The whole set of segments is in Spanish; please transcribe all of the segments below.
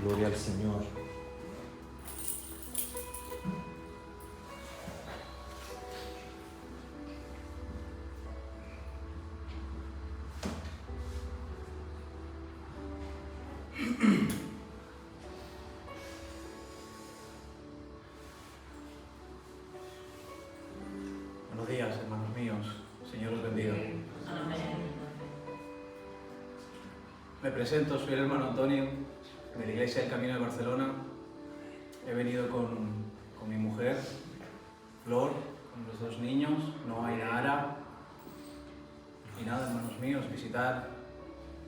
Gloria al Señor. Buenos días, hermanos míos. Señor os bendiga. Me presento, soy el hermano Antonio, de la Iglesia del Camino de Barcelona. He venido con mi mujer, Flor, con los dos niños, Noah y Nahara. Y nada, hermanos míos, visitar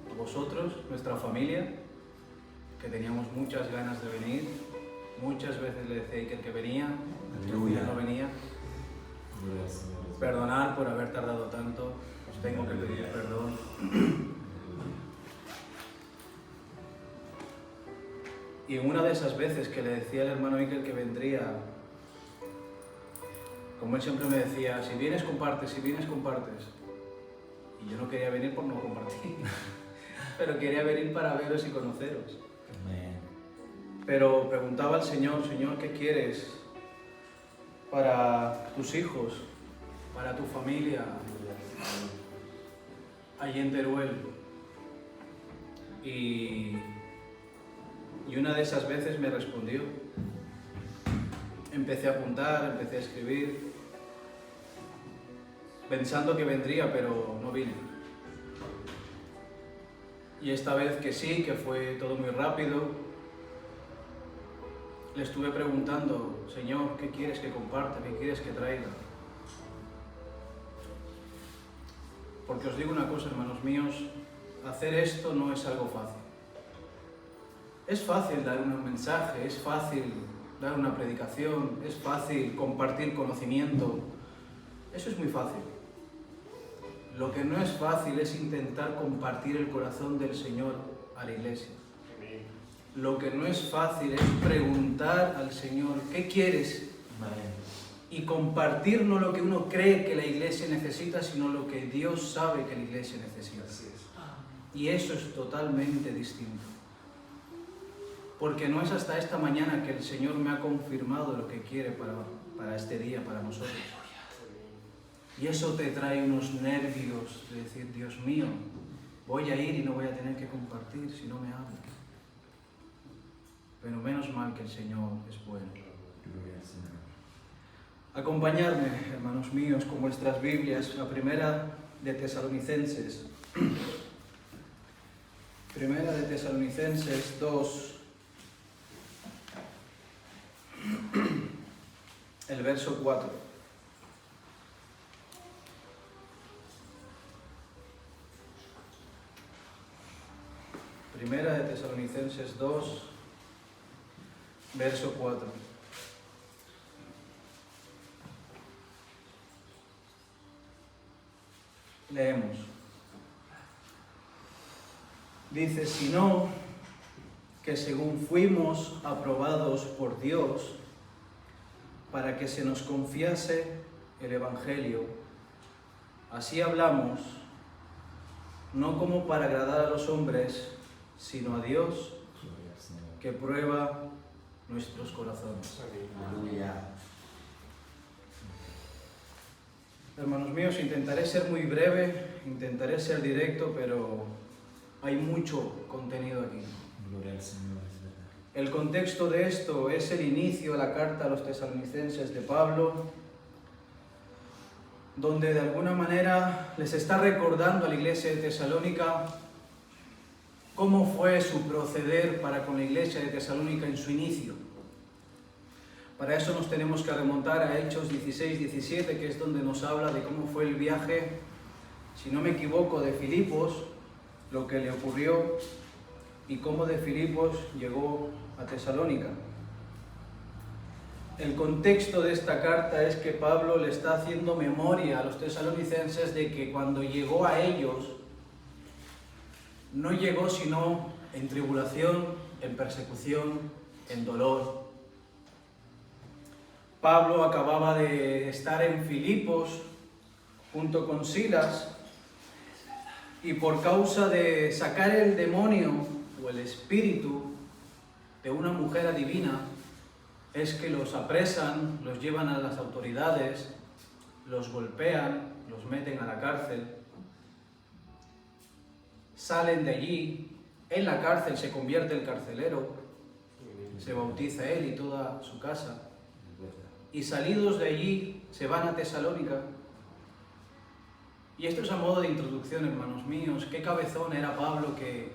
a vosotros, nuestra familia, que teníamos muchas ganas de venir. Muchas veces le decía que el que venía, Aleluya. no venía. Gloria al Señor. Perdonar por haber tardado tanto, os tengo que pedir perdón. Y en una de esas veces que le decía al hermano Miquel que vendría, como él siempre me decía, si vienes compartes, si vienes compartes. Y yo no quería venir por no compartir, pero quería venir para veros y conoceros. Amén. Pero preguntaba al Señor, Señor, ¿qué quieres para tus hijos, para tu familia, allí en Teruel? Y una de esas veces me respondió. Empecé a apuntar, empecé a escribir, pensando que vendría, pero no vine. Y esta vez que sí, que fue todo muy rápido, le estuve preguntando, Señor, ¿qué quieres que comparta? ¿Qué quieres que traiga? Porque os digo una cosa, hermanos míos, hacer esto no es algo fácil. Es fácil dar un mensaje, es fácil dar una predicación, es fácil compartir conocimiento. Eso es muy fácil. Lo que no es fácil es intentar compartir el corazón del Señor a la iglesia. Lo que no es fácil es preguntar al Señor, ¿qué quieres? Amén. Y compartir no lo que uno cree que la iglesia necesita, sino lo que Dios sabe que la iglesia necesita. Y eso es totalmente distinto. Porque no es hasta esta mañana que el Señor me ha confirmado lo que quiere para este día, para nosotros. Y eso te trae unos nervios de decir, Dios mío, voy a ir y no voy a tener que compartir si no me habla. Pero menos mal que el Señor es bueno. Gloria al Señor. Acompañadme, hermanos míos, con vuestras Biblias, la primera de Tesalonicenses. Primera de Tesalonicenses 2, el verso 4. Primera de Tesalonicenses 2, verso 4. Leemos. Dice, sino que según fuimos aprobados por Dios para que se nos confiase el Evangelio, así hablamos, no como para agradar a los hombres, sino a Dios, Gloria al Señor. que prueba nuestros corazones. Aleluya. Hermanos míos, intentaré ser muy breve, intentaré ser directo, pero hay mucho contenido aquí. Gloria al Señor, es verdad. El contexto de esto es el inicio de la carta a los tesalonicenses de Pablo, donde de alguna manera les está recordando a la iglesia de Tesalónica cómo fue su proceder para con la iglesia de Tesalónica en su inicio. Para eso nos tenemos que remontar a Hechos 16-17, que es donde nos habla de cómo fue el viaje, si no me equivoco, de Filipos, lo que le ocurrió y cómo de Filipos llegó a Tesalónica. El contexto de esta carta es que Pablo le está haciendo memoria a los tesalonicenses de que cuando llegó a ellos, no llegó sino en tribulación, en persecución, en dolor. Pablo acababa de estar en Filipos junto con Silas y por causa de sacar el demonio o el espíritu de una mujer adivina es que los apresan, los llevan a las autoridades, los golpean, los meten a la cárcel, salen de allí, en la cárcel se convierte el carcelero, se bautiza él y toda su casa, Es verdad. y salidos de allí se van a Tesalónica. Y esto es a modo de introducción, hermanos míos. Qué cabezón era Pablo, que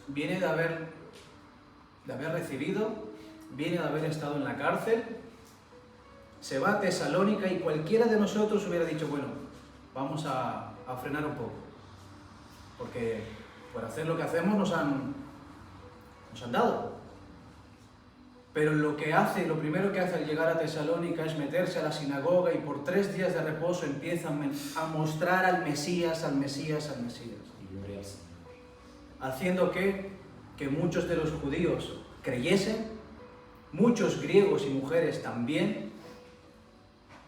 viene de haber recibido, viene de haber estado en la cárcel, se va a Tesalónica y cualquiera de nosotros hubiera dicho, bueno, vamos a frenar un poco, porque por hacer lo que hacemos nos han dado. Pero lo primero que hace al llegar a Tesalónica es meterse a la sinagoga y por 3 días de reposo empiezan a mostrar al Mesías, al Mesías, al Mesías. Y gloria al Señor. Haciendo que muchos de los judíos creyesen, muchos griegos y mujeres también,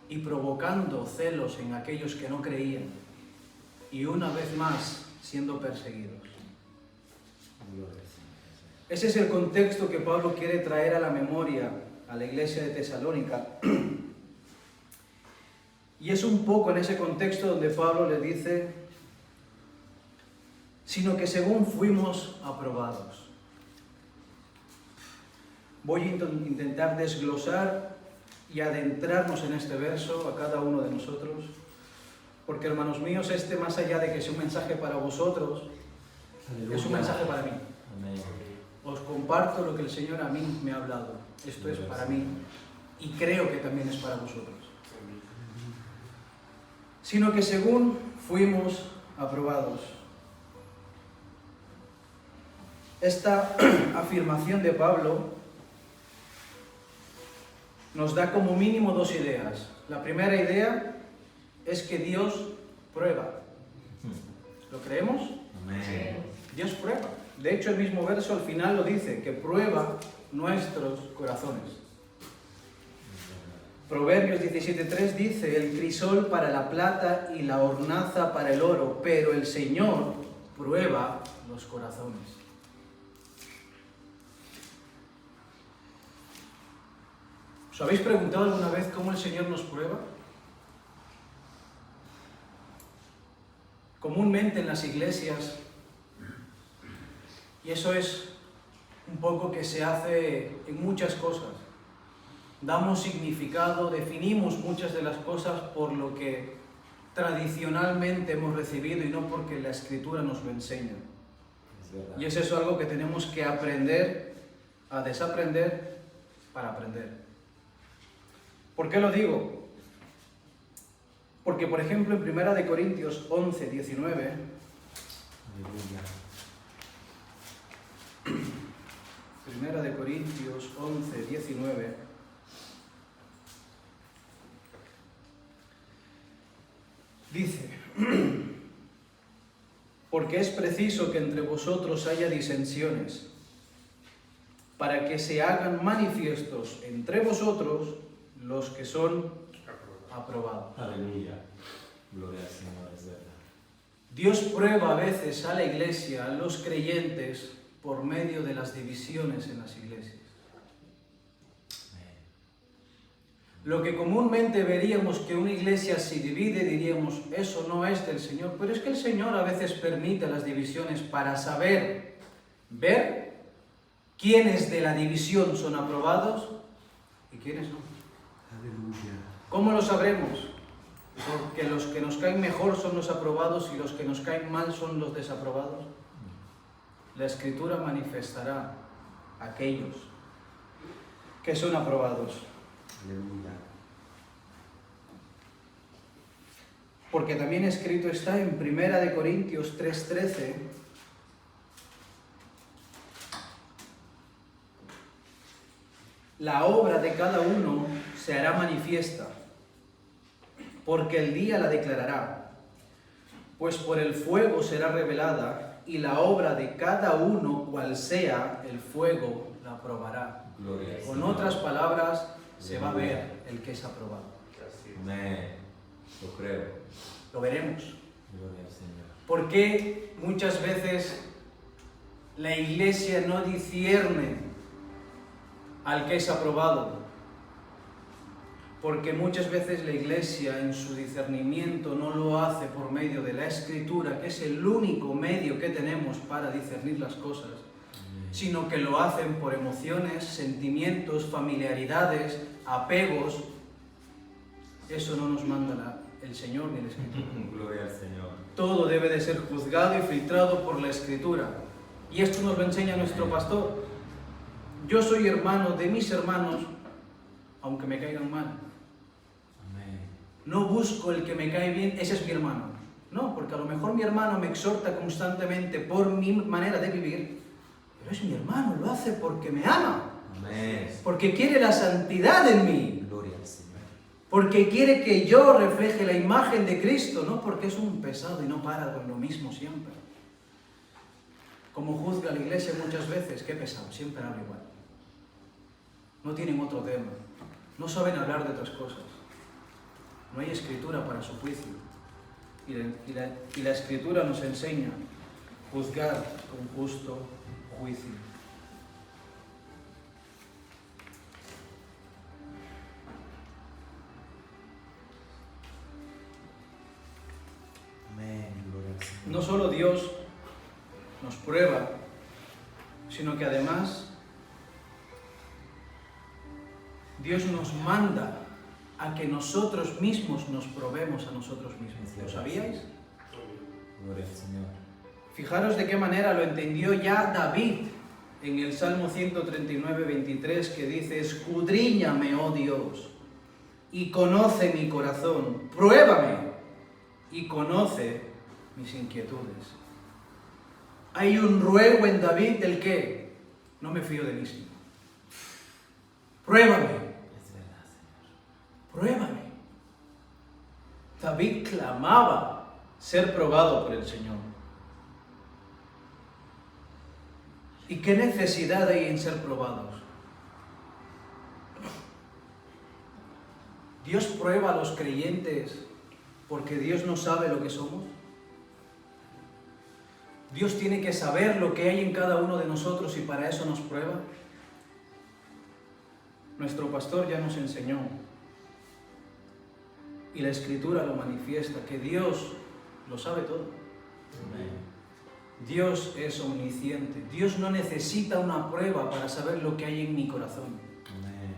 y provocando celos en aquellos que no creían, y una vez más siendo perseguidos. Gloria al Señor. Ese es el contexto que Pablo quiere traer a la memoria a la iglesia de Tesalónica. Y es un poco en ese contexto donde Pablo le dice, sino que según fuimos aprobados. Voy a intentar desglosar y adentrarnos en este verso a cada uno de nosotros, porque, hermanos míos, más allá de que sea un mensaje para vosotros, es un mensaje para mí. Amén. Os comparto lo que el Señor a mí me ha hablado. Esto es para mí y creo que también es para vosotros. Sino que según fuimos aprobados. Esta afirmación de Pablo nos da como mínimo 2 ideas. La primera idea es que Dios prueba. ¿Lo creemos? Amén. Dios prueba. De hecho, el mismo verso al final lo dice, que prueba nuestros corazones. Proverbios 17:3 dice, el crisol para la plata y la hornaza para el oro, pero el Señor prueba los corazones. ¿Os habéis preguntado alguna vez cómo el Señor nos prueba? Comúnmente en las iglesias, y eso es un poco que se hace en muchas cosas, damos significado, definimos muchas de las cosas por lo que tradicionalmente hemos recibido y no porque la Escritura nos lo enseña. Es verdad. Y es eso algo que tenemos que aprender a desaprender para aprender. ¿Por qué lo digo? Porque, por ejemplo, en 1 Corintios 11:19, Aleluya. 1 Corintios 11:19, dice, porque es preciso que entre vosotros haya disensiones, para que se hagan manifiestos entre vosotros los que son aprobados. Aleluya. Gloria al Señor, es verdad. Dios prueba a veces a la iglesia, a los creyentes, por medio de las divisiones en las iglesias. Amén. Lo que comúnmente veríamos que una iglesia se divide, diríamos, eso no es del Señor, pero es que el Señor a veces permite las divisiones para saber, ver quiénes de la división son aprobados y quiénes no. Aleluya. ¿Cómo lo sabremos? Porque los que nos caen mejor son los aprobados y los que nos caen mal son los desaprobados. La Escritura manifestará a aquellos que son aprobados. Aleluya. Porque también escrito está en 1 Corintios 3:13, la obra de cada uno se hará manifiesta, porque el día la declarará, pues por el fuego será revelada, y la obra de cada uno, cual sea, el fuego la probará. Gloria al Con Señor. otras palabras, se va a ver el que es aprobado. Amén. Lo creo. Lo veremos. Gloria al Señor. ¿Por qué muchas veces la iglesia no discierne al que es aprobado. Porque muchas veces la Iglesia en su discernimiento no lo hace por medio de la Escritura, que es el único medio que tenemos para discernir las cosas, sino que lo hacen por emociones, sentimientos, familiaridades, apegos. Eso no nos manda el Señor ni la Escritura. Gloria al Señor. Todo debe de ser juzgado y filtrado por la Escritura. Y esto nos lo enseña nuestro pastor. Yo soy hermano de mis hermanos, aunque me caigan mal. Amén. No busco el que me cae bien, ese es mi hermano. No, porque a lo mejor mi hermano me exhorta constantemente por mi manera de vivir, pero es mi hermano, lo hace porque me ama. Amén. Porque quiere la santidad en mí. Gloria al Señor. Porque quiere que yo refleje la imagen de Cristo, no porque es un pesado y no para con lo mismo siempre. Como juzga la Iglesia muchas veces, qué pesado, siempre habla igual. No tienen otro tema, no saben hablar de otras cosas. No hay Escritura para su juicio. Y la Escritura nos enseña a juzgar con justo juicio. Amén. Gloria al Señor. No solo Dios nos prueba, sino que además Dios nos manda a que nosotros mismos nos probemos a nosotros mismos. ¿Lo sabíais? Gloria al Señor. Fijaros de qué manera lo entendió ya David en el Salmo 139, 23, que dice: escudriñame, oh Dios, y conoce mi corazón, pruébame y conoce mis inquietudes. Hay un ruego en David del que no me fío de mí mismo. Pruébame, Es verdad, Señor. pruébame. David clamaba ser probado por el Señor. ¿Y qué necesidad hay en ser probados? ¿Dios prueba a los creyentes porque Dios no sabe lo que somos? ¿Dios tiene que saber lo que hay en cada uno de nosotros y para eso nos prueba? Nuestro pastor ya nos enseñó, y la Escritura lo manifiesta, que Dios lo sabe todo. Amén. Dios es omnisciente. Dios no necesita una prueba para saber lo que hay en mi corazón. Amén.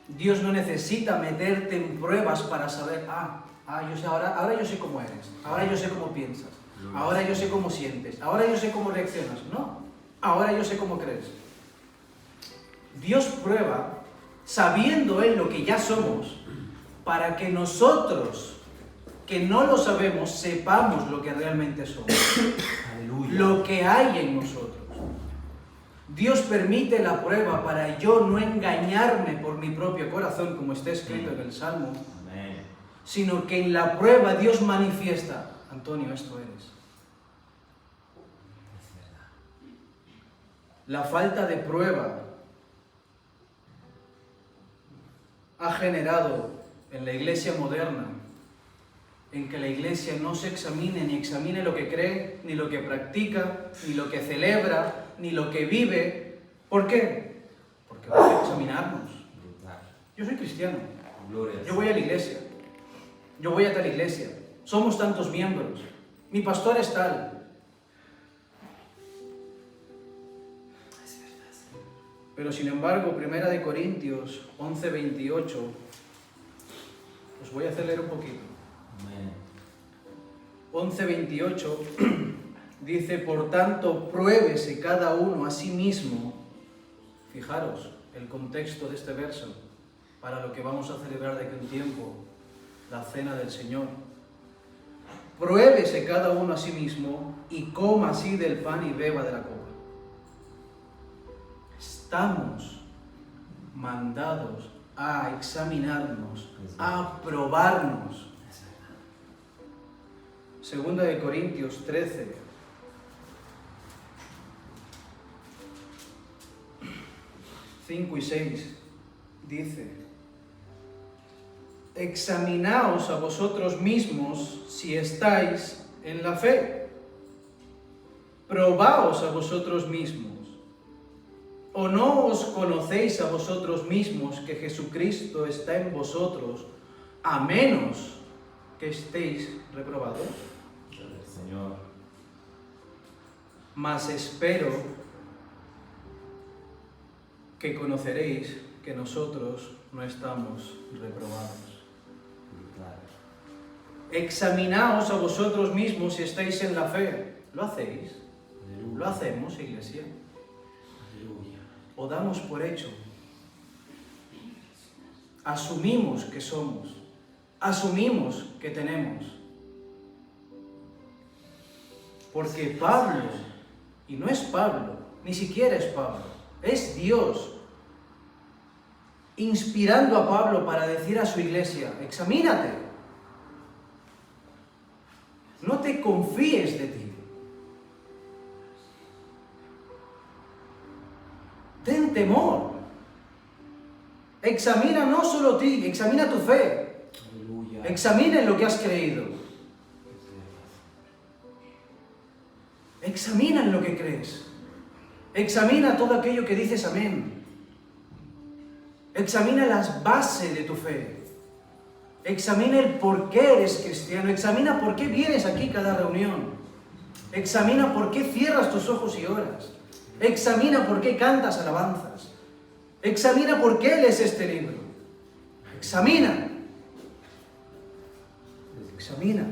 Dios no necesita meterte en pruebas para saber, yo sé, ahora yo sé cómo eres, ahora yo sé cómo piensas, ahora yo sé cómo sientes, ahora yo sé cómo reaccionas. No, ahora yo sé cómo crees. Dios prueba sabiendo Él lo que ya somos, para que nosotros, que no lo sabemos, sepamos lo que realmente somos, Aleluya. lo que hay en nosotros. Dios permite la prueba para yo no engañarme por mi propio corazón, como está escrito en el Salmo, Amén. sino que en la prueba Dios manifiesta: Antonio, esto eres. Es verdad. La falta de prueba ha generado en la iglesia moderna en que la iglesia no se examine, ni examine lo que cree, ni lo que practica, ni lo que celebra, ni lo que vive. ¿Por qué? Porque vamos a examinarnos. Brutal. Yo soy cristiano, Gloria al yo voy a la iglesia, yo voy a tal iglesia, somos tantos miembros, mi pastor es tal. Pero sin embargo, 1 Corintios 11:28, os voy a hacer leer un poquito. Amén. 11:28 dice: por tanto, pruébese cada uno a sí mismo. Fijaros el contexto de este verso para lo que vamos a celebrar de aquí a un tiempo, la cena del Señor. Pruébese cada uno a sí mismo y coma así del pan y beba de la copa. Estamos mandados a examinarnos, a probarnos. Segunda de Corintios 13, 5 y 6 dice: examinaos a vosotros mismos si estáis en la fe. Probaos a vosotros mismos. ¿O no os conocéis a vosotros mismos que Jesucristo está en vosotros, a menos que estéis reprobados? Señor. Mas espero que conoceréis que nosotros no estamos reprobados. Brutal. Examinaos a vosotros mismos si estáis en la fe. ¿Lo hacéis? Aleluya. ¿Lo hacemos, iglesia? Aleluya. ¿O damos por hecho? Asumimos que somos. Asumimos que tenemos. Porque Pablo, y no es Pablo, ni siquiera es Pablo, es Dios, inspirando a Pablo para decir a su iglesia, examínate, no te confíes de ti, ten temor, examina no solo ti, examina tu fe, Aleluya. examina en lo que has creído, examina en lo que crees, examina todo aquello que dices amén. Examina las bases de tu fe. Examina el por qué eres cristiano. Examina por qué vienes aquí cada reunión. Examina por qué cierras tus ojos y oras. Examina por qué cantas alabanzas. Examina por qué lees este libro. Examina. Examina.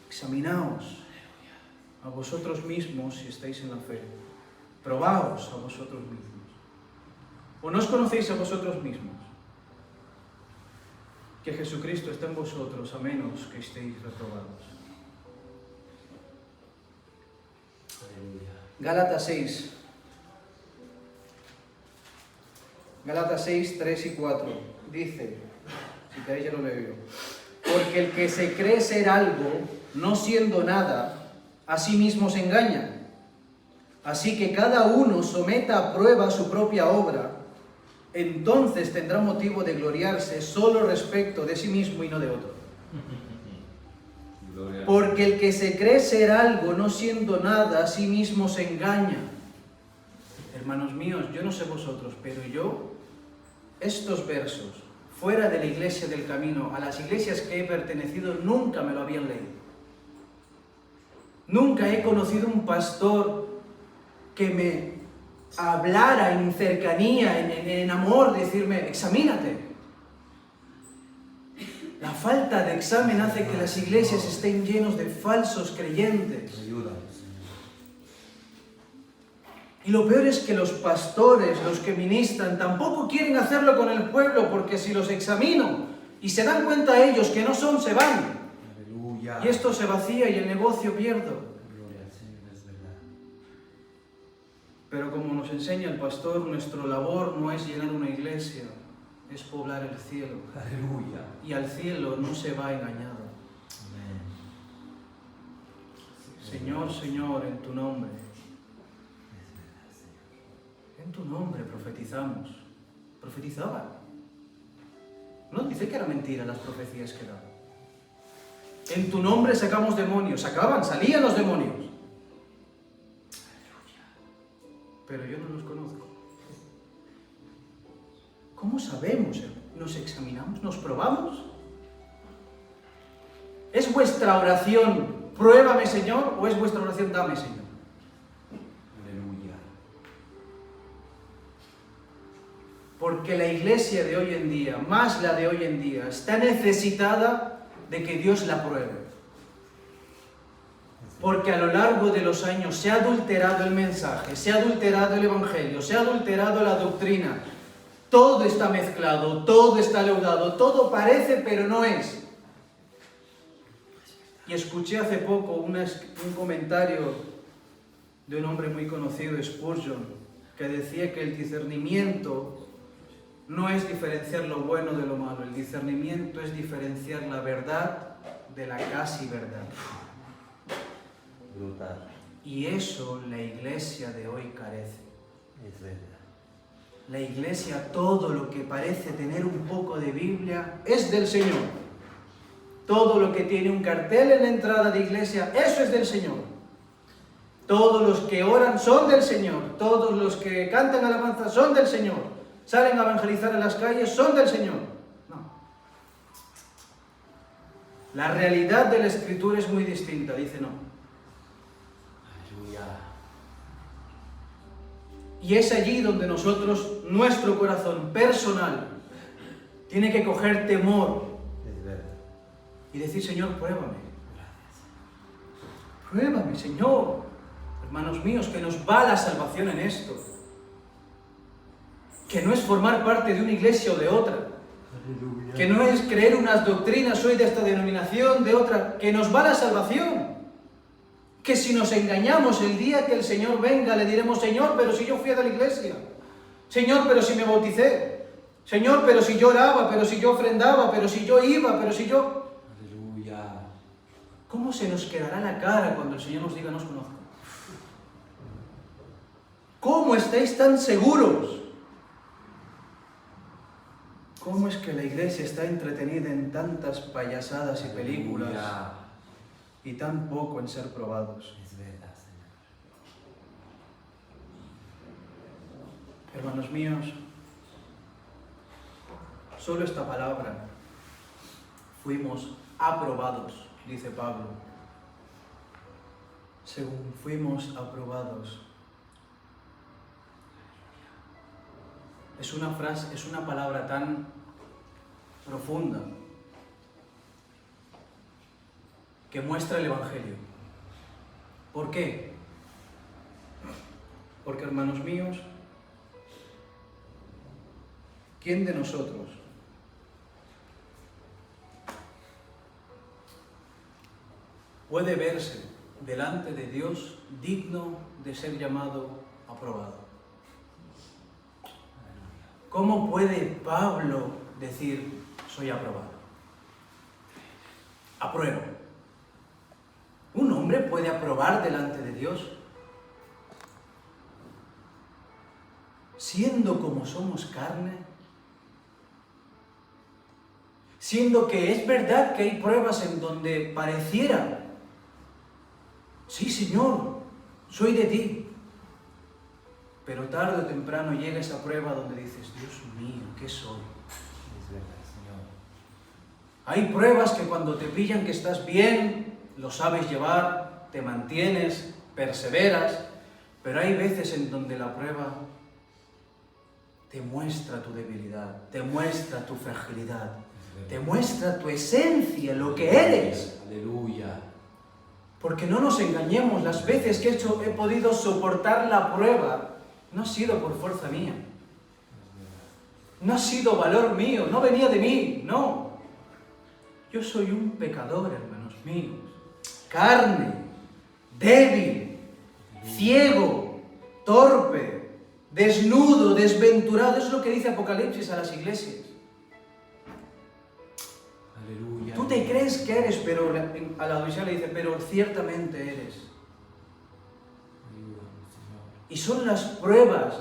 Examinaos a vosotros mismos si estáis en la fe. Probaos a vosotros mismos. ¿O no os conocéis a vosotros mismos? Que Jesucristo está en vosotros, a menos que estéis reprobados. Aleluya. Gálatas 6. Gálatas 6, 3 y 4. Dice, si queréis ya lo leo yo. Porque el que se cree ser algo, no siendo nada, a sí mismo se engaña. Así que cada uno someta a prueba su propia obra, entonces tendrá motivo de gloriarse solo respecto de sí mismo y no de otro. Gloria. Porque el que se cree ser algo no siendo nada a sí mismo se engaña. Hermanos míos, yo no sé vosotros, pero yo, estos versos, fuera de la iglesia del camino, a las iglesias que he pertenecido, nunca me lo habían leído. Nunca he conocido un pastor que me hablara en cercanía, en amor, decirme, examínate. La falta de examen hace que las iglesias estén llenos de falsos creyentes. Ayúdanos, Y lo peor es que los pastores, los que ministran, tampoco quieren hacerlo con el pueblo, porque si los examino y se dan cuenta ellos que no son, se van. Señor. Aleluya. Y esto se vacía y el negocio pierdo. Gloria al Señor, es verdad. Pero como nos enseña el pastor, nuestra labor no es llenar una iglesia, es poblar el cielo. Aleluya. Y al cielo no se va engañado. Amén. Señor, Señor, en tu nombre. Es verdad, Señor. En tu nombre profetizamos. Profetizaban. No dice que era mentira las profecías que daban. En tu nombre sacamos demonios. Salían los demonios. Pero yo no los conozco. ¿Cómo sabemos? ¿Nos examinamos? ¿Nos probamos? ¿Es vuestra oración, pruébame, Señor, o es vuestra oración, dame, Señor? Aleluya. Porque la iglesia de hoy en día, más la de hoy en día, está necesitada de que Dios la pruebe. Porque a lo largo de los años se ha adulterado el mensaje, se ha adulterado el evangelio, se ha adulterado la doctrina. Todo está mezclado, todo está leudado, todo parece pero no es. Y escuché hace poco un comentario de un hombre muy conocido, Spurgeon, que decía que el discernimiento no es diferenciar lo bueno de lo malo, el discernimiento es diferenciar la verdad de la casi verdad. Brutal. Y eso la iglesia de hoy carece. Es verdad. La iglesia, todo lo que parece tener un poco de Biblia, es del Señor. Todo lo que tiene un cartel en la entrada de iglesia, eso es del Señor. Todos los que oran son del Señor. Todos los que cantan alabanza son del Señor. Salen a evangelizar en las calles son del Señor. No. La realidad de la Escritura es muy distinta. Dice no. Aleluya. Y es allí donde nosotros, nuestro corazón personal, tiene que coger temor Es verdad. y decir, Señor, pruébame. Pruébame, Señor. Hermanos míos, que nos va la salvación en esto. Que no es formar parte de una iglesia o de otra. Aleluya. Que no es creer unas doctrinas, soy de esta denominación, de otra. Que nos va la salvación. Que si nos engañamos el día que el Señor venga, le diremos, Señor, pero si yo fui a la iglesia. Señor, pero si me bauticé. Señor, pero si yo oraba, pero si yo ofrendaba, pero si yo iba, pero si yo... Aleluya. ¿Cómo se nos quedará la cara cuando el Señor nos diga, no os conozco? ¿Cómo estáis tan seguros? ¿Cómo es que la iglesia está entretenida en tantas payasadas y películas Aleluya. y tan poco en ser probados? Es verdad, Señor. Hermanos míos, solo esta palabra, fuimos aprobados, dice Pablo. Según fuimos aprobados. Es una frase, es una palabra tan profunda que muestra el Evangelio. ¿Por qué? Porque, hermanos míos, ¿quién de nosotros puede verse delante de Dios digno de ser llamado aprobado? ¿Cómo puede Pablo decir, soy aprobado? Apruebo. ¿Un hombre puede aprobar delante de Dios? Siendo como somos carne, siendo que es verdad que hay pruebas en donde pareciera, sí, Señor, soy de ti. Pero tarde o temprano llega esa prueba donde dices, Dios mío, ¿qué soy? Es verdad, Señor. Hay pruebas que cuando te pillan que estás bien, lo sabes llevar, te mantienes, perseveras, pero hay veces en donde la prueba te muestra tu debilidad, te muestra tu fragilidad, te muestra tu esencia, lo que eres. Aleluya. Porque no nos engañemos, las veces que he podido soportar la prueba, no ha sido por fuerza mía. No ha sido valor mío, no venía de mí, no. Yo soy un pecador, hermanos míos. Carne, débil, ciego, torpe, desnudo, desventurado. Eso es lo que dice Apocalipsis a las iglesias. Aleluya. Tú te crees que eres, pero a la Odisea le dice, pero ciertamente eres. Ayúdame, Señor. Y son las pruebas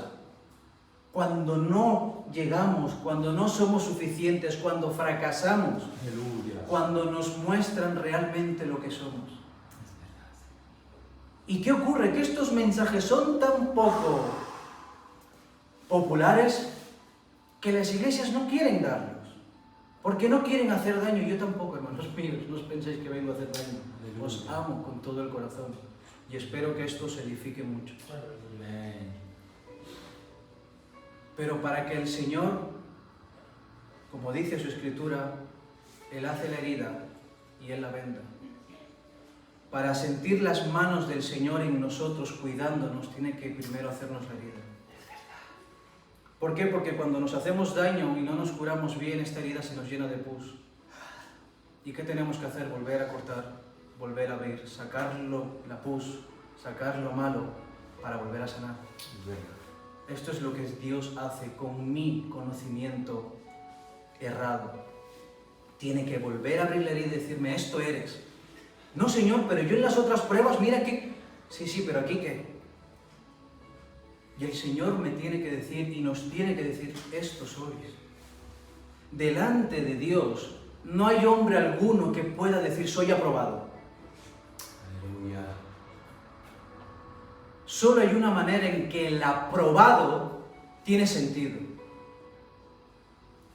cuando no llegamos, cuando no somos suficientes, cuando fracasamos, Aleluya. cuando nos muestran realmente lo que somos. Es verdad, Señor. ¿Y qué ocurre? Que estos mensajes son tan poco populares que las iglesias no quieren darlos. Porque no quieren hacer daño. Yo tampoco, hermanos míos, no os penséis que vengo a hacer daño. Aleluya. Os amo con todo el corazón y espero que esto se edifique mucho. Amén. Pero para que el Señor, como dice su Escritura, Él hace la herida y Él la venda. Para sentir las manos del Señor en nosotros cuidándonos, tiene que primero hacernos la herida. ¿Por qué? Porque cuando nos hacemos daño y no nos curamos bien, esta herida se nos llena de pus. ¿Y qué tenemos que hacer? Volver a cortar, volver a abrir, sacarlo, la pus, sacar lo malo para volver a sanar. Es verdad. Esto es lo que Dios hace con mi conocimiento errado. Tiene que volver a abrir la herida y decirme, esto eres. No, Señor, pero yo en las otras pruebas, mira que... Sí, pero aquí qué. Y el Señor me tiene que decir y nos tiene que decir, esto sois. Delante de Dios no hay hombre alguno que pueda decir, soy aprobado. Aleluya. Solo hay una manera en que el aprobado tiene sentido.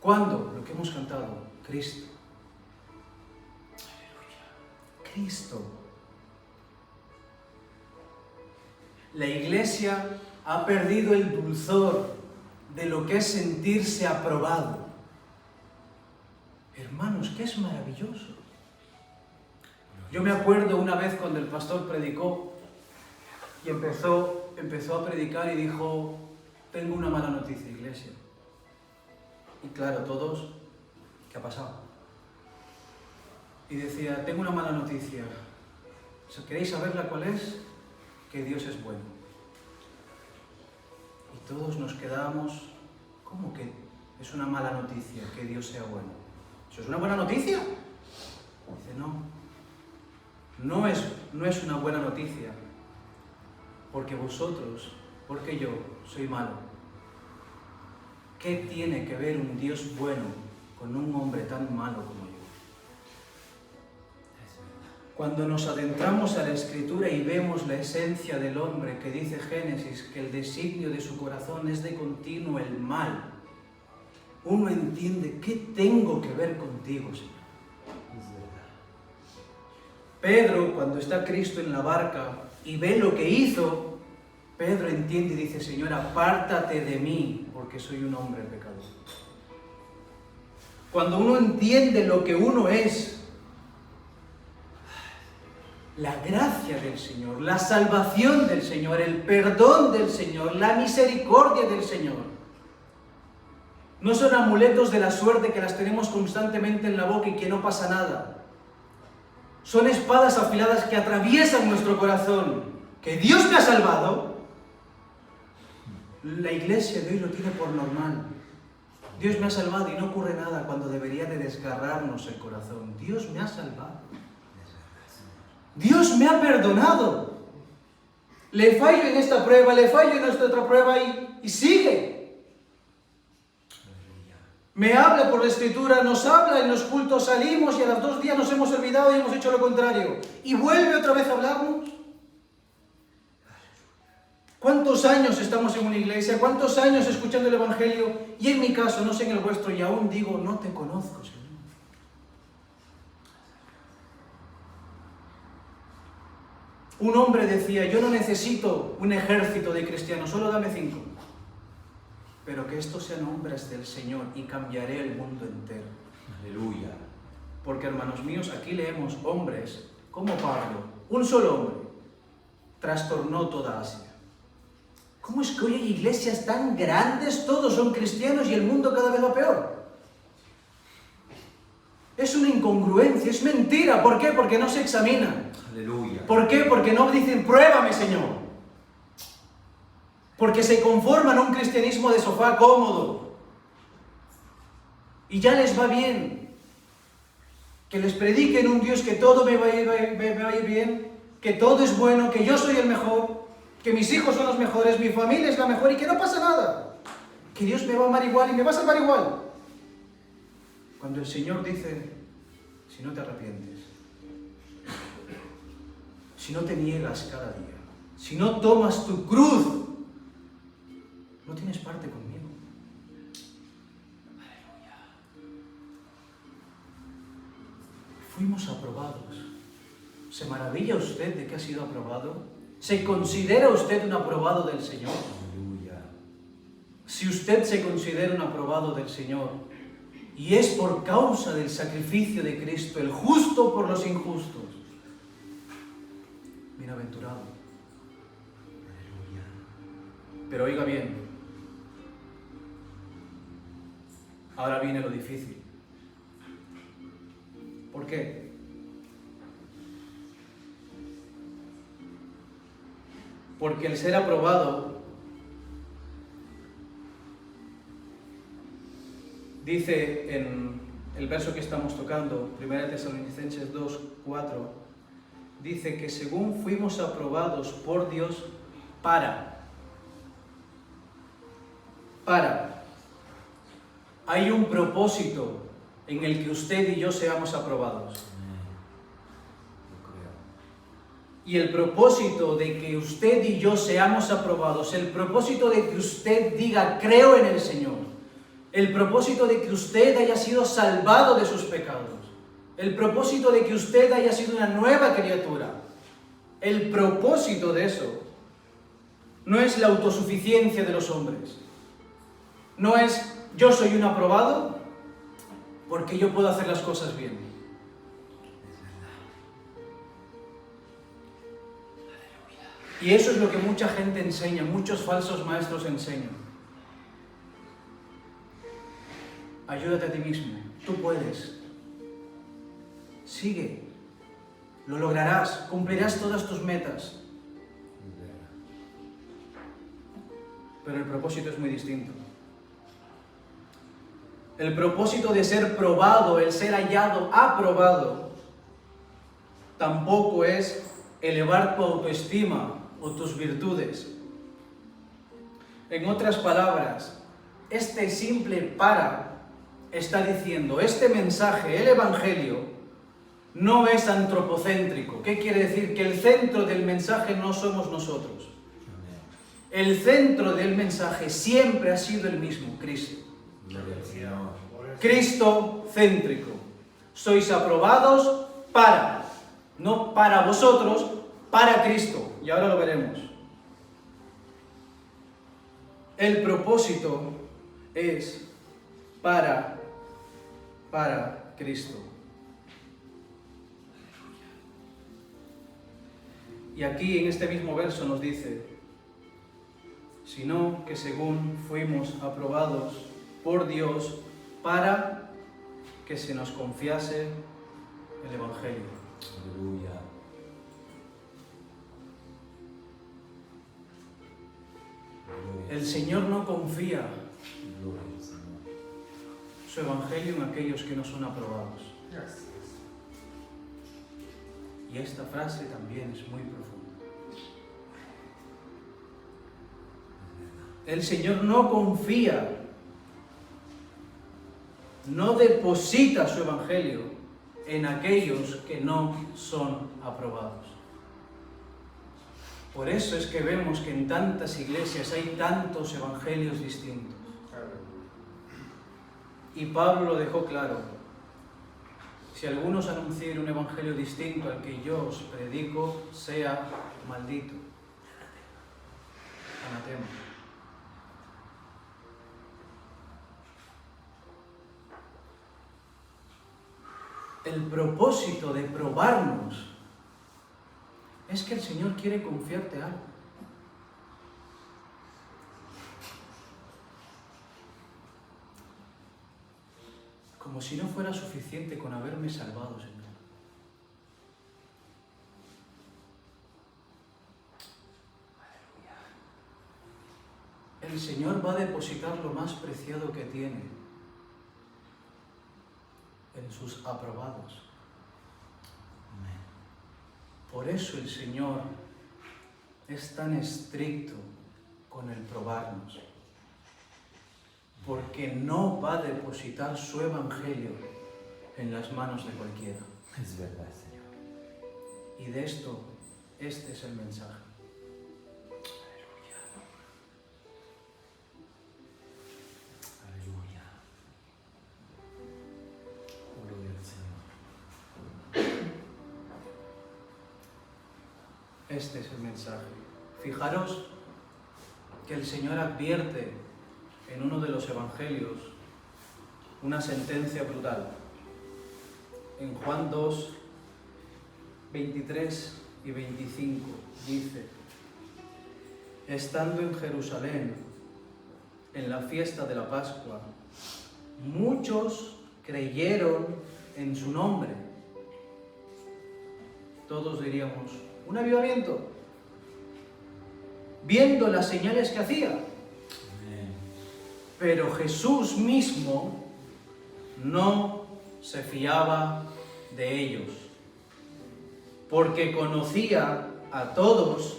¿Cuándo? Lo que hemos cantado, Cristo. Cristo. La Iglesia ha perdido el dulzor de lo que es sentirse aprobado. Hermanos, que es maravilloso. Yo me acuerdo una vez cuando el pastor predicó y empezó a predicar y dijo: tengo una mala noticia, iglesia. Y claro, todos, ¿qué ha pasado? Y decía: tengo una mala noticia. ¿Queréis saberla cuál es? Que Dios es bueno. Y todos nos quedamos: ¿cómo que es una mala noticia que Dios sea bueno? ¿Eso es una buena noticia? Dice: no es una buena noticia, porque vosotros, porque yo soy malo. ¿Qué tiene que ver un Dios bueno con un hombre tan malo como yo? Cuando nos adentramos a la Escritura y vemos la esencia del hombre, que dice Génesis que el designio de su corazón es de continuo el mal, uno entiende: ¿qué tengo que ver contigo, Señor? Pedro, cuando está Cristo en la barca y ve lo que hizo, Pedro entiende y dice: Señor, apártate de mí, porque soy un hombre pecador. Cuando uno entiende lo que uno es, la gracia del Señor, la salvación del Señor, el perdón del Señor, la misericordia del Señor, no son amuletos de la suerte que las tenemos constantemente en la boca y que no pasa nada. Son espadas afiladas que atraviesan nuestro corazón. ¿Que Dios me ha salvado? La Iglesia de hoy lo tiene por normal. Dios me ha salvado y no ocurre nada, cuando debería de desgarrarnos el corazón. Dios me ha salvado. Dios me ha perdonado. Le fallo en esta prueba, le fallo en esta otra prueba y sigue. Me habla por la Escritura, nos habla en los cultos, salimos y a los 2 días nos hemos olvidado y hemos hecho lo contrario. Y vuelve otra vez a hablarnos. ¿Cuántos años estamos en una iglesia? ¿Cuántos años escuchando el Evangelio? Y en mi caso, no sé en el vuestro, y aún digo: no te conozco, Señor. Un hombre decía: yo no necesito un ejército de cristianos, solo dame 5. Pero que estos sean hombres del Señor y cambiaré el mundo entero. Aleluya. Porque, hermanos míos, aquí leemos hombres como Pablo, un solo hombre, trastornó toda Asia. ¿Cómo es que hoy hay iglesias tan grandes, todos son cristianos y el mundo cada vez va peor? Es una incongruencia, es mentira. ¿Por qué? Porque no se examinan. Aleluya. ¿Por qué? Porque no dicen: pruébame, Señor. Porque se conforman a un cristianismo de sofá cómodo. Y ya les va bien. Que les prediquen un Dios que todo me va a ir bien, que todo es bueno, que yo soy el mejor, que mis hijos son los mejores, mi familia es la mejor y que no pasa nada. Que Dios me va a amar igual y me va a salvar igual. Cuando el Señor dice: si no te arrepientes, si no te niegas cada día, si no tomas tu cruz, no tienes parte conmigo. Aleluya. Fuimos aprobados. ¿Se maravilla usted de que ha sido aprobado? ¿Se considera usted un aprobado del Señor? Aleluya. Si usted se considera un aprobado del Señor, y es por causa del sacrificio de Cristo, el justo por los injustos, bienaventurado. Aleluya. Pero oiga bien, ahora viene lo difícil. ¿Por qué? Porque el ser aprobado, dice en el verso que estamos tocando, 1 Tesalonicenses 2, 4, dice que según fuimos aprobados por Dios para. Hay un propósito en el que usted y yo seamos aprobados. Y el propósito de que usted y yo seamos aprobados, el propósito de que usted diga, creo en el Señor, el propósito de que usted haya sido salvado de sus pecados, el propósito de que usted haya sido una nueva criatura, el propósito de eso no es la autosuficiencia de los hombres, no es yo soy un aprobado porque yo puedo hacer las cosas bien. Y eso es lo que mucha gente enseña, muchos falsos maestros enseñan. Ayúdate a ti mismo, tú puedes. Sigue, lo lograrás, cumplirás todas tus metas. Pero el propósito es muy distinto. El propósito de ser probado, el ser hallado, aprobado, tampoco es elevar tu autoestima o tus virtudes. En otras palabras, este simple para está diciendo, este mensaje, el Evangelio, no es antropocéntrico. ¿Qué quiere decir? Que el centro del mensaje no somos nosotros. El centro del mensaje siempre ha sido el mismo, Cristo. Gloria al Señor. Cristo céntrico. Sois aprobados para, no para vosotros, para Cristo. Y ahora lo veremos. El propósito es para Cristo. Y aquí en este mismo verso nos dice, sino que según fuimos aprobados por Dios para que se nos confiase el Evangelio. Aleluya. El Señor no confía Gloria al Señor. su Evangelio en aquellos que no son aprobados. Y esta frase también es muy profunda. El Señor no confía, no deposita su Evangelio en aquellos que no son aprobados. Por eso es que vemos que en tantas iglesias hay tantos evangelios distintos. Y Pablo lo dejó claro. Si alguno os anunciare un evangelio distinto al que yo os predico, sea maldito. Anatema. El propósito de probarnos es que el Señor quiere confiarte algo. Como si no fuera suficiente con haberme salvado, Señor. El Señor va a depositar lo más preciado que tiene en sus aprobados. Por eso el Señor es tan estricto con el probarnos. Porque no va a depositar su Evangelio en las manos de cualquiera. Es verdad, Señor. Y de esto, este es el mensaje. Aleluya. Gloria al Señor. Este es el mensaje. Fijaros que el Señor advierte en uno de los evangelios una sentencia brutal. En Juan 2, 23 y 25 dice: estando en Jerusalén, en la fiesta de la Pascua, muchos creyeron en su nombre. Todos diríamos, un avivamiento, viendo las señales que hacía. Amén. Pero Jesús mismo no se fiaba de ellos, porque conocía a todos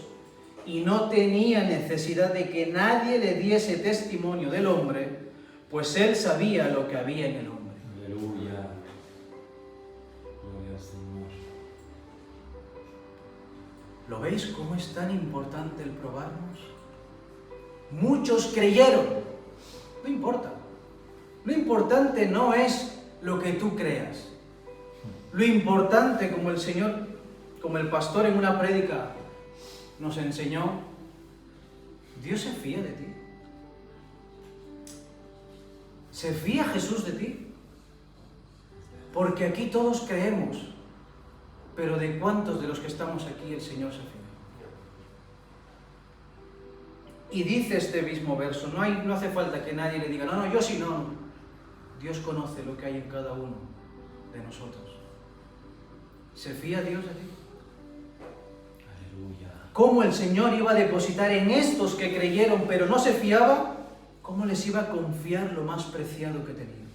y no tenía necesidad de que nadie le diese testimonio del hombre, pues él sabía lo que había en el hombre. Aleluya. Gloria al Señor. ¿Lo veis cómo es tan importante el probarnos? Muchos creyeron. No importa. Lo importante no es lo que tú creas. Lo importante, como el Señor, como el pastor en una prédica nos enseñó, Dios se fía de ti. ¿Se fía Jesús de ti? Porque aquí todos creemos, pero ¿de cuántos de los que estamos aquí el Señor se fía? Y dice este mismo verso, no hace falta que nadie le diga, no, yo sí, no. Dios conoce lo que hay en cada uno de nosotros. ¿Se fía Dios de ti? Aleluya. ¿Cómo el Señor iba a depositar en estos que creyeron pero no se fiaba? ¿Cómo les iba a confiar lo más preciado que tenían?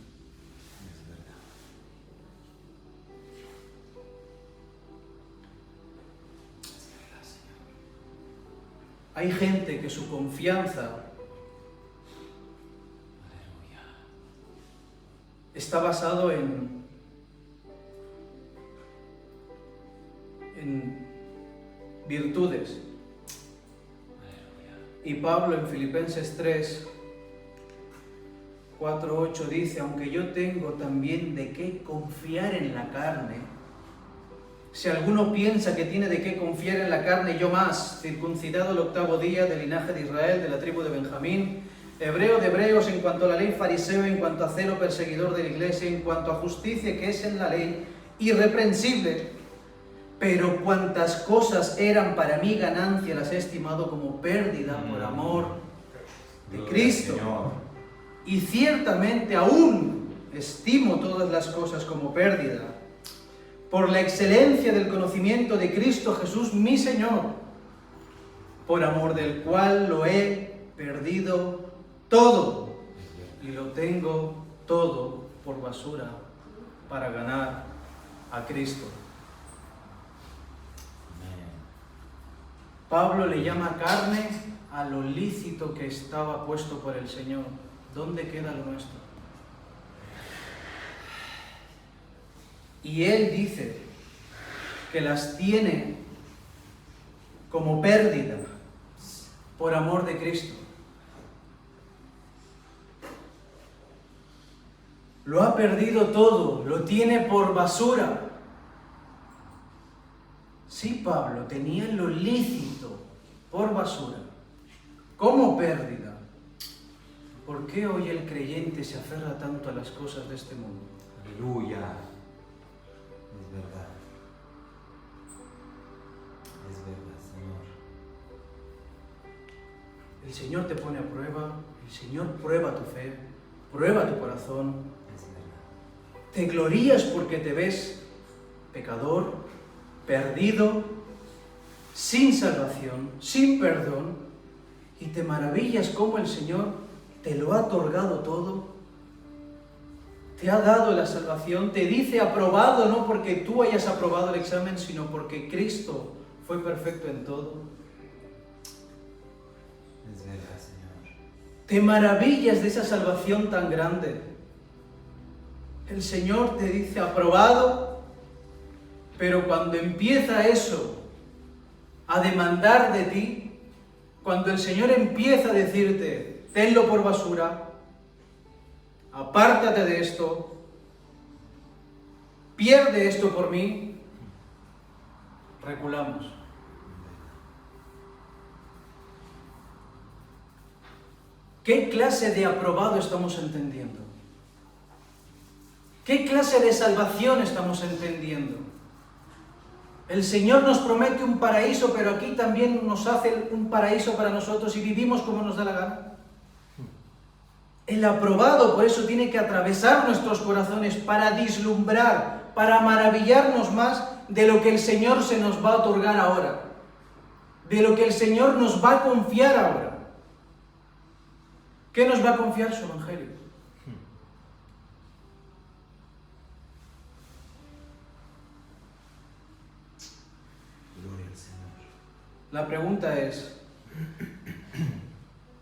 Es verdad. Es verdad, Señor. Hay gente que su confianza Aleluya. está basado en virtudes. Aleluya. Y Pablo en Filipenses 3, 4, 8 dice, aunque yo tengo también de qué confiar en la carne, si alguno piensa que tiene de qué confiar en la carne, yo más, circuncidado el 8º día, del linaje de Israel, de la tribu de Benjamín, hebreo de hebreos, en cuanto a la ley, fariseo, en cuanto a celo, perseguidor de la iglesia, en cuanto a justicia que es en la ley, irreprensible. Pero cuantas cosas eran para mí ganancia, las he estimado como pérdida por amor de Gloria Cristo. al Señor. Y ciertamente aún estimo todas las cosas como pérdida, por la excelencia del conocimiento de Cristo Jesús, mi Señor, por amor del cual lo he perdido todo y lo tengo todo por basura para ganar a Cristo. Amén. Pablo le llama carne a lo lícito que estaba puesto por el Señor. ¿Dónde queda lo nuestro? Y él dice que las tiene como pérdida por amor de Cristo. Lo ha perdido todo, lo tiene por basura. Sí, Pablo tenía lo lícito por basura, como pérdida. ¿Por qué hoy el creyente se aferra tanto a las cosas de este mundo? Aleluya. Es verdad. Es verdad, Señor. El Señor te pone a prueba, el Señor prueba tu fe, prueba tu corazón. Es verdad. Te glorías porque te ves pecador, perdido, sin salvación, sin perdón, y te maravillas cómo el Señor te lo ha otorgado todo, te ha dado la salvación, te dice aprobado, no porque tú hayas aprobado el examen, sino porque Cristo fue perfecto en todo. Es verdad, Señor. Te maravillas de esa salvación tan grande. El Señor te dice aprobado, pero cuando empieza eso a demandar de ti, cuando el Señor empieza a decirte, tenlo por basura, apártate de esto, pierde esto por mí, reculamos. ¿Qué clase de aprobado estamos entendiendo? ¿Qué clase de salvación estamos entendiendo? El Señor nos promete un paraíso, pero aquí también nos hace un paraíso para nosotros y vivimos como nos da la gana. El aprobado, por eso, tiene que atravesar nuestros corazones para vislumbrar, para maravillarnos más de lo que el Señor se nos va a otorgar ahora, de lo que el Señor nos va a confiar ahora. ¿Qué nos va a confiar? Su Evangelio. Gloria al Señor. La pregunta es,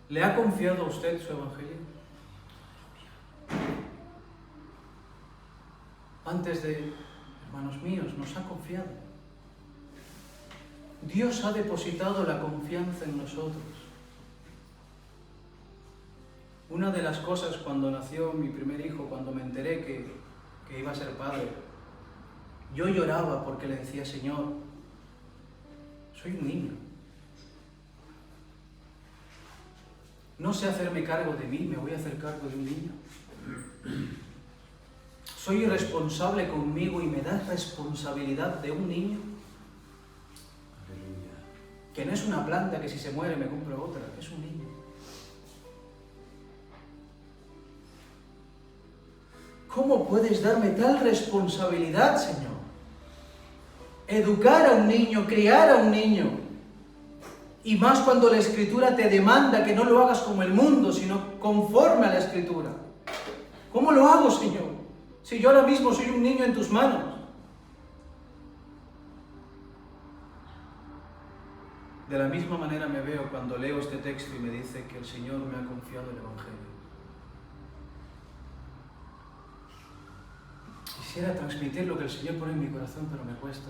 ¿le ha confiado a usted su Evangelio? Antes de, hermanos míos, nos ha confiado. Dios ha depositado la confianza en nosotros. Una de las cosas cuando nació mi primer hijo, cuando me enteré que iba a ser padre, yo lloraba porque le decía: Señor, soy un niño. No sé hacerme cargo de mí, me voy a hacer cargo de un niño. Soy irresponsable conmigo y me das responsabilidad de un niño. Aleluya. Que no es una planta que si se muere me compro otra, es un niño. ¿Cómo puedes darme tal responsabilidad, Señor? Educar a un niño, criar a un niño. Y más cuando la Escritura te demanda que no lo hagas como el mundo, sino conforme a la Escritura. ¿Cómo lo hago, Señor? Si yo ahora mismo soy un niño en tus manos. De la misma manera me veo cuando leo este texto y me dice que el Señor me ha confiado el Evangelio. Quisiera transmitir lo que el Señor pone en mi corazón, pero me cuesta.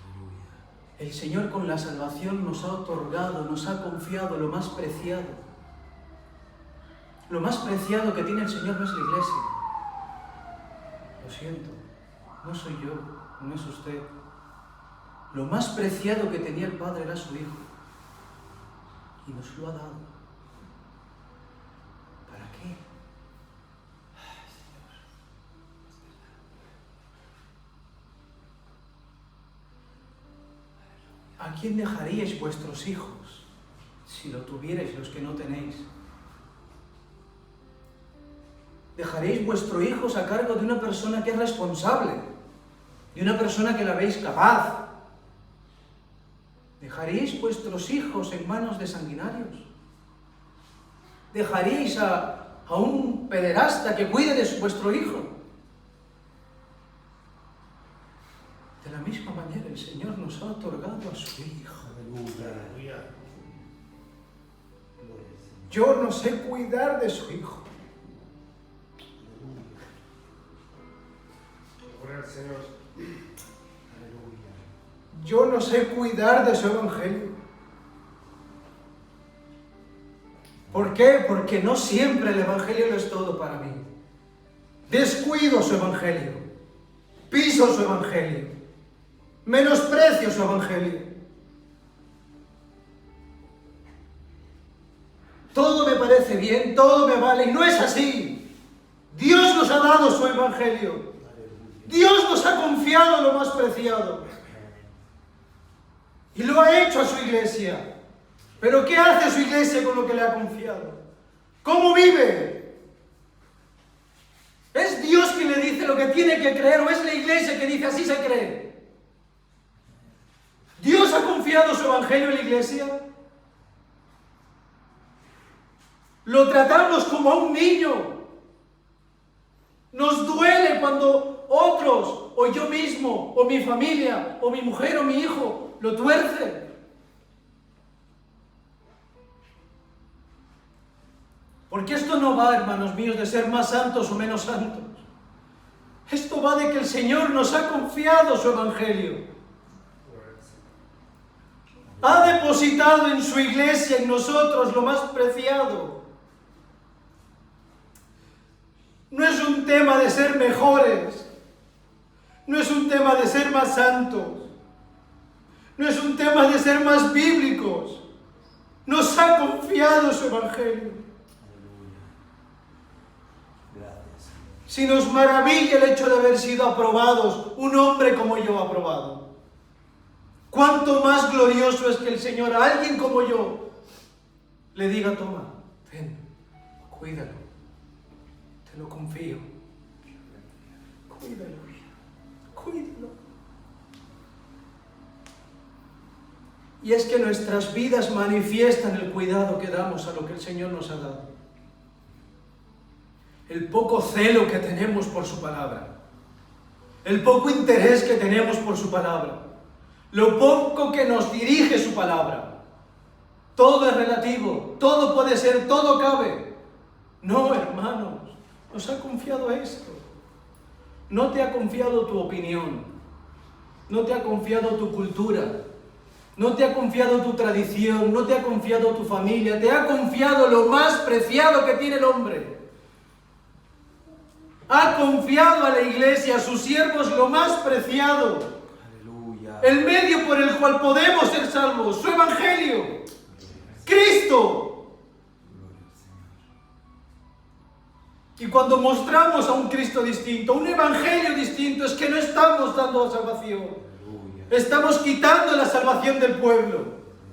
Aleluya. El Señor con la salvación nos ha otorgado, nos ha confiado lo más preciado. Lo más preciado que tiene el Señor no es la iglesia. Lo siento, no soy yo, no es usted. Lo más preciado que tenía el Padre era su Hijo. Y nos lo ha dado. ¿Para qué? Ay, Señor. ¿A quién dejaríais vuestros hijos si lo tuvierais los que no tenéis? ¿Dejaréis vuestros hijos a cargo de una persona que es responsable? De una persona que la veis capaz. ¿Dejaréis vuestros hijos en manos de sanguinarios? ¿Dejaréis a un pederasta que cuide de vuestro hijo? De la misma manera el Señor nos ha otorgado a su Hijo. Aleluya. Yo no sé cuidar de su Hijo. Gloria al Señor. Aleluya. Yo no sé cuidar de su Evangelio. ¿Por qué? Porque no siempre el Evangelio lo es todo para mí. Descuido su Evangelio. Piso su Evangelio. Menosprecio su Evangelio. Todo me parece bien, todo me vale, y no es así. Dios nos ha dado su Evangelio. Dios nos ha confiado lo más preciado. Y lo ha hecho a su iglesia. ¿Pero qué hace su iglesia con lo que le ha confiado? ¿Cómo vive? ¿Es Dios quien le dice lo que tiene que creer o es la iglesia que dice así se cree? ¿Dios ha confiado su evangelio en la iglesia? Lo tratamos como a un niño. Nos duele cuando otros, o yo mismo, o mi familia, o mi mujer, o mi hijo, lo tuerce. Porque esto no va, hermanos míos, de ser más santos o menos santos. Esto va de que el Señor nos ha confiado su evangelio. Ha depositado en su iglesia, en nosotros, lo más preciado. No es un tema de ser mejores. No es un tema de ser más santos. No es un tema de ser más bíblicos. Nos ha confiado su evangelio. Aleluya. Gracias, Señor. Si nos maravilla el hecho de haber sido aprobados, un hombre como yo aprobado. ¿Cuánto más glorioso es que el Señor a alguien como yo le diga: toma, ven, cuídalo, te lo confío, cuídalo, cuídalo. Y es que nuestras vidas manifiestan el cuidado que damos a lo que el Señor nos ha dado. El poco celo que tenemos por su palabra, el poco interés que tenemos por su palabra, lo poco que nos dirige su palabra. Todo es relativo, todo puede ser, todo cabe. No, hermanos, nos ha confiado esto. No te ha confiado tu opinión, no te ha confiado tu cultura, no te ha confiado tu tradición, no te ha confiado tu familia, te ha confiado lo más preciado que tiene el hombre. Ha confiado a la iglesia, a sus siervos, lo más preciado. Aleluya. El medio por el cual podemos ser salvos, su evangelio, Cristo. Gloria al Señor. Y cuando mostramos a un Cristo distinto, un evangelio distinto, es que no estamos dando salvación. Aleluya. Estamos quitando la salvación del pueblo.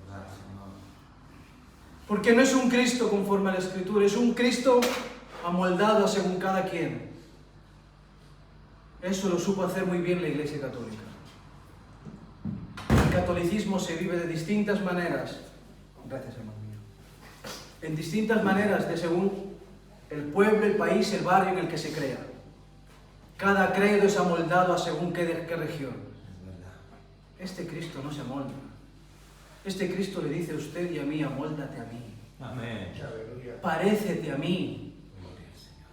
Verdad, Señor. Porque no es un Cristo conforme a la Escritura, es un Cristo amoldado según cada quien. Eso lo supo hacer muy bien la Iglesia Católica. El catolicismo se vive de distintas maneras. Gracias, hermano mío. En distintas maneras de según el pueblo, el país, el barrio en el que se crea. Cada credo es amoldado a según qué región. Es verdad. Este Cristo no se amolda. Este Cristo le dice a usted y a mí, amóldate a mí. Amén. Parécete a mí. Gloria al Señor.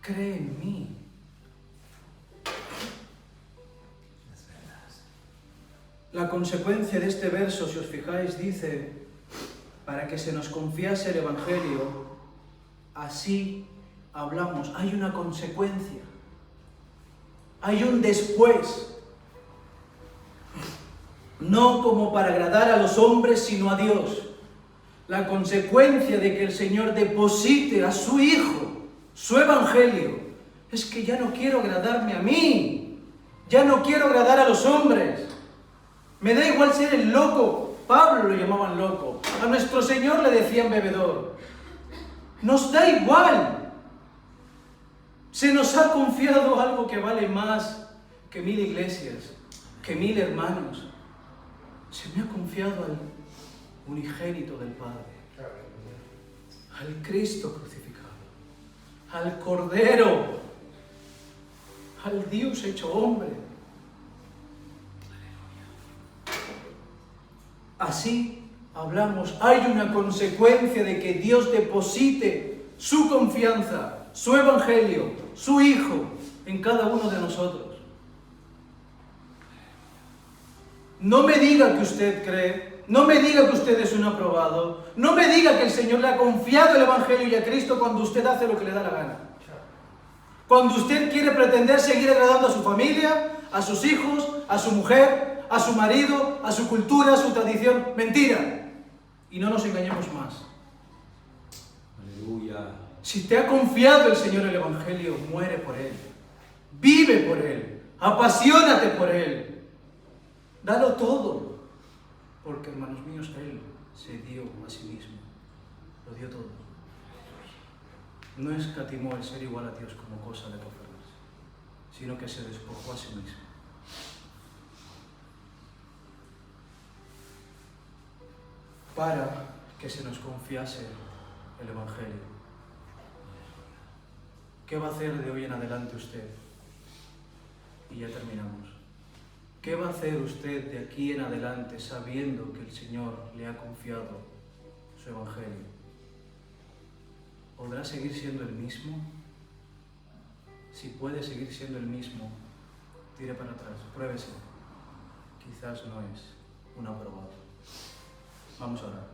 Cree en mí. Es verdad. La consecuencia de este verso, si os fijáis, dice, para que se nos confiase el Evangelio, así hablamos. Hay una consecuencia. Hay un después. No como para agradar a los hombres, sino a Dios. La consecuencia de que el Señor deposite a su Hijo su Evangelio es que ya no quiero agradarme a mí. Ya no quiero agradar a los hombres. Me da igual ser el loco. Pablo lo llamaban loco. A nuestro Señor le decían bebedor. Nos da igual. Se nos ha confiado algo que vale más que 1000 iglesias, que 1000 hermanos. Se me ha confiado al unigénito del Padre, al Cristo crucificado, al Cordero, al Dios hecho hombre. Así hablamos. Hay una consecuencia de que Dios deposite su confianza, su Evangelio, su Hijo en cada uno de nosotros. No me diga que usted cree, no me diga que usted es un aprobado, no me diga que el Señor le ha confiado el Evangelio y a Cristo cuando usted hace lo que le da la gana. Cuando usted quiere pretender seguir agradando a su familia, a sus hijos, a su mujer, a su marido, a su cultura, a su tradición. Mentira. Y no nos engañemos más. Aleluya. Si te ha confiado el Señor el Evangelio, muere por Él. Vive por Él. Apasionate por Él. Dalo todo. Porque, hermanos míos, Él se dio a sí mismo. Lo dio todo. No escatimó el ser igual a Dios como cosa de que aferrarse, sino que se despojó a sí mismo. Para que se nos confiase el Evangelio. ¿Qué va a hacer de hoy en adelante usted? Y ya terminamos. ¿Qué va a hacer usted de aquí en adelante sabiendo que el Señor le ha confiado su Evangelio? ¿Podrá seguir siendo el mismo? Si puede seguir siendo el mismo, tire para atrás, pruébese. Quizás no es un aprobado. Vamos a orar.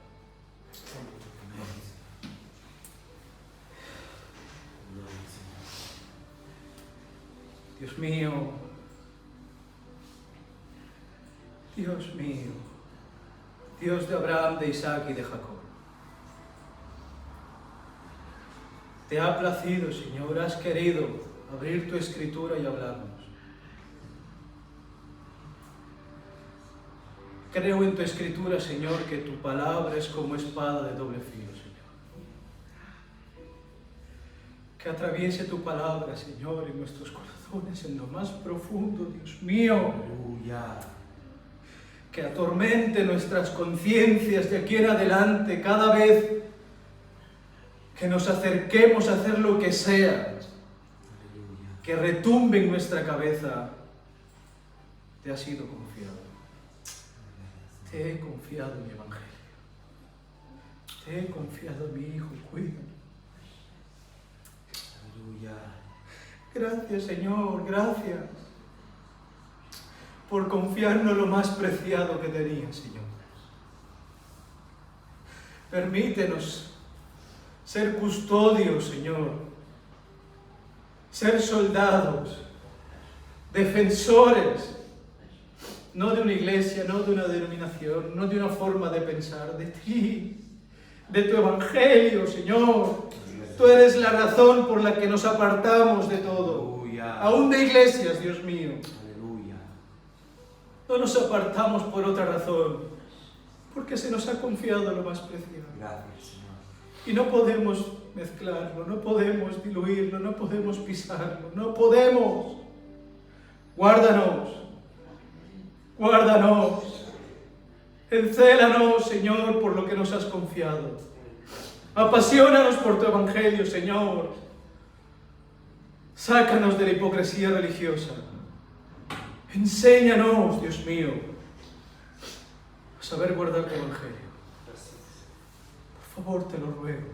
Dios mío, Dios mío, Dios de Abraham, de Isaac y de Jacob. Te ha placido, Señor, has querido abrir tu escritura y hablarnos. Creo en tu escritura, Señor, que tu palabra es como espada de doble filo, Señor. Que atraviese tu palabra, Señor, en nuestros corazones, en lo más profundo, Dios mío. Aleluya. Que atormente nuestras conciencias de aquí en adelante cada vez que nos acerquemos a hacer lo que sea. Aleluya. Que retumbe en nuestra cabeza. Te ha sido confiado. Te he confiado en mi Evangelio. Te he confiado en mi Hijo, cuídame. Aleluya. Gracias, Señor, gracias. por confiarnos lo más preciado que tenía, Señor. Permítenos ser custodios, Señor, ser soldados, defensores, no de una iglesia, no de una denominación, no de una forma de pensar, de ti, de tu evangelio, Señor. Tú eres la razón por la que nos apartamos de todo, Aleluya. aún de iglesias, Dios mío. Aleluya. No nos apartamos por otra razón, porque se nos ha confiado lo más preciado. Gracias, Señor. Y no podemos mezclarlo, no podemos diluirlo, no podemos pisarlo, no podemos. Guárdanos, guárdanos, encélanos, Señor, por lo que nos has confiado. Apasionanos por tu evangelio, Señor. Sácanos de la hipocresía religiosa. Enséñanos, Dios mío, a saber guardar tu evangelio. Por favor, te lo ruego.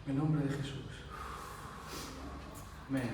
En el nombre de Jesús. Amén.